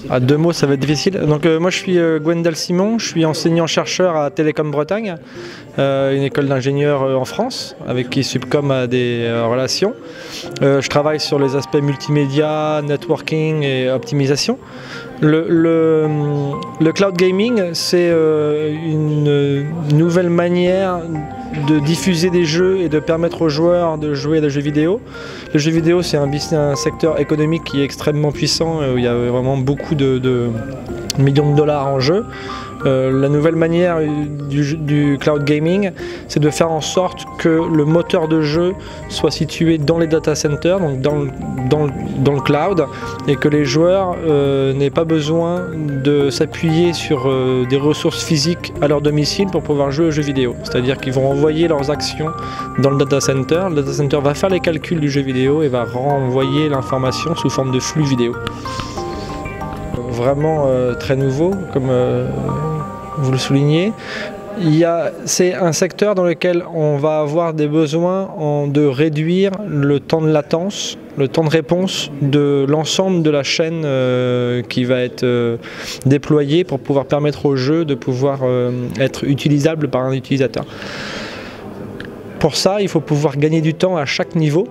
À deux mots, ça va être difficile. Donc moi je suis Gwendal Simon, je suis enseignant-chercheur à Télécom Bretagne, une école d'ingénieurs en France, avec qui Subcom a des relations. Je travaille sur les aspects multimédia, networking et optimisation. Le cloud gaming, c'est une nouvelle manière de diffuser des jeux et de permettre aux joueurs de jouer à des jeux vidéo. Le jeu vidéo, c'est un secteur économique qui est extrêmement puissant, où il y a vraiment beaucoup de millions de dollars en jeu. La nouvelle manière du cloud gaming, c'est de faire en sorte que le moteur de jeu soit situé dans les data centers, donc dans le cloud, et que les joueurs n'aient pas besoin de s'appuyer sur des ressources physiques à leur domicile pour pouvoir jouer aux jeux vidéo. C'est-à-dire qu'ils vont envoyer leurs actions dans le data center va faire les calculs du jeu vidéo et va renvoyer l'information sous forme de flux vidéo. Vraiment très nouveau, comme vous le soulignez. C'est un secteur dans lequel on va avoir des besoins de réduire le temps de latence, le temps de réponse de l'ensemble de la chaîne qui va être déployée pour pouvoir permettre au jeu de pouvoir être utilisable par un utilisateur. Pour ça, il faut pouvoir gagner du temps à chaque niveau.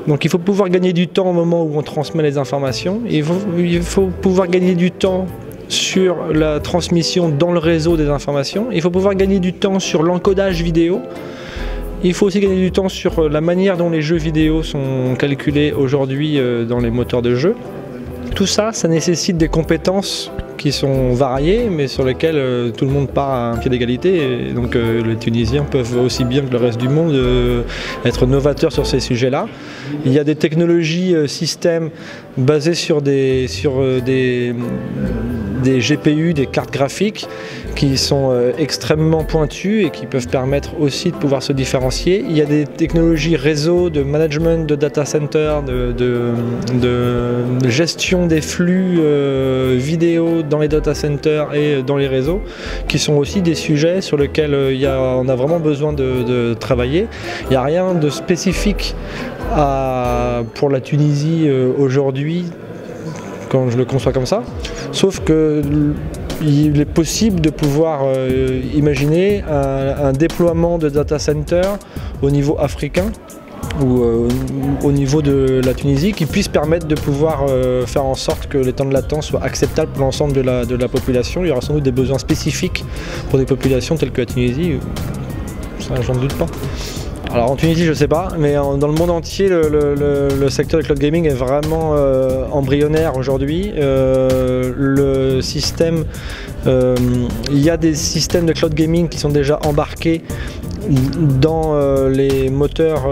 Donc il faut pouvoir gagner du temps au moment où on transmet les informations. Il faut pouvoir gagner du temps sur la transmission dans le réseau des informations. Il faut pouvoir gagner du temps sur l'encodage vidéo. Il faut aussi gagner du temps sur la manière dont les jeux vidéo sont calculés aujourd'hui dans les moteurs de jeu. Tout ça, ça nécessite des compétences qui sont variées, mais sur lesquelles tout le monde part à un pied d'égalité. Et donc les Tunisiens peuvent aussi bien que le reste du monde être novateurs sur ces sujets-là. Il y a des technologies systèmes basées sur des GPU, des cartes graphiques, qui sont extrêmement pointues et qui peuvent permettre aussi de pouvoir se différencier. Il y a des technologies réseau, de management de data center, de gestion des flux vidéo dans les data centers et dans les réseaux, qui sont aussi des sujets sur lesquels on a vraiment besoin de travailler. Il n'y a rien de spécifique pour la Tunisie aujourd'hui, quand je le conçois comme ça, sauf que il est possible de pouvoir imaginer un déploiement de data center au niveau africain ou au niveau de la Tunisie qui puisse permettre de pouvoir faire en sorte que les temps de latence soient acceptables pour l'ensemble de la population. Il y aura sans doute des besoins spécifiques pour des populations telles que la Tunisie, ça j'en doute pas. Alors en Tunisie je sais pas, mais dans le monde entier le secteur du cloud gaming est vraiment embryonnaire aujourd'hui. Le système, il y a des systèmes de cloud gaming qui sont déjà embarqués dans les moteurs,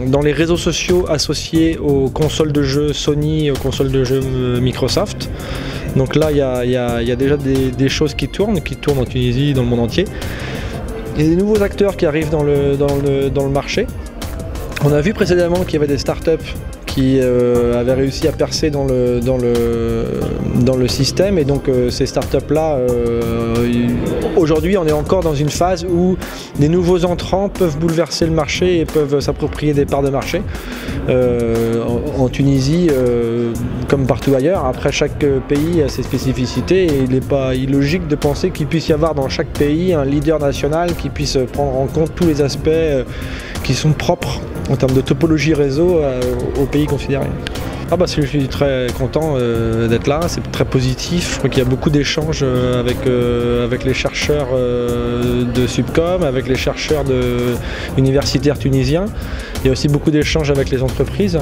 dans les réseaux sociaux associés aux consoles de jeux Sony et aux consoles de jeux Microsoft. Donc là il y a déjà des choses qui tournent en Tunisie, dans le monde entier. Il y a des nouveaux acteurs qui arrivent dans le marché. On a vu précédemment qu'il y avait des startups qui avaient réussi à percer dans le système, et donc ces startups-là, aujourd'hui on est encore dans une phase où des nouveaux entrants peuvent bouleverser le marché et peuvent s'approprier des parts de marché. En Tunisie, comme partout ailleurs, après chaque pays a ses spécificités et il n'est pas illogique de penser qu'il puisse y avoir dans chaque pays un leader national qui puisse prendre en compte tous les aspects qui sont propres en termes de topologie réseau au pays considéré. Je suis très content d'être là, c'est très positif. Je crois qu'il y a beaucoup d'échanges avec les chercheurs de Subcom, avec les chercheurs universitaires tunisiens. Il y a aussi beaucoup d'échanges avec les entreprises.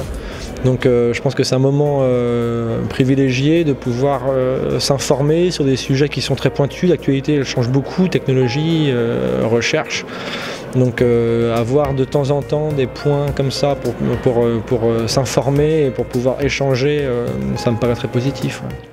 Donc je pense que c'est un moment privilégié de pouvoir s'informer sur des sujets qui sont très pointus. L'actualité elle change beaucoup, technologie, recherche. Donc avoir de temps en temps des points comme ça pour s'informer et pour pouvoir échanger, ça me paraît très positif. Ouais.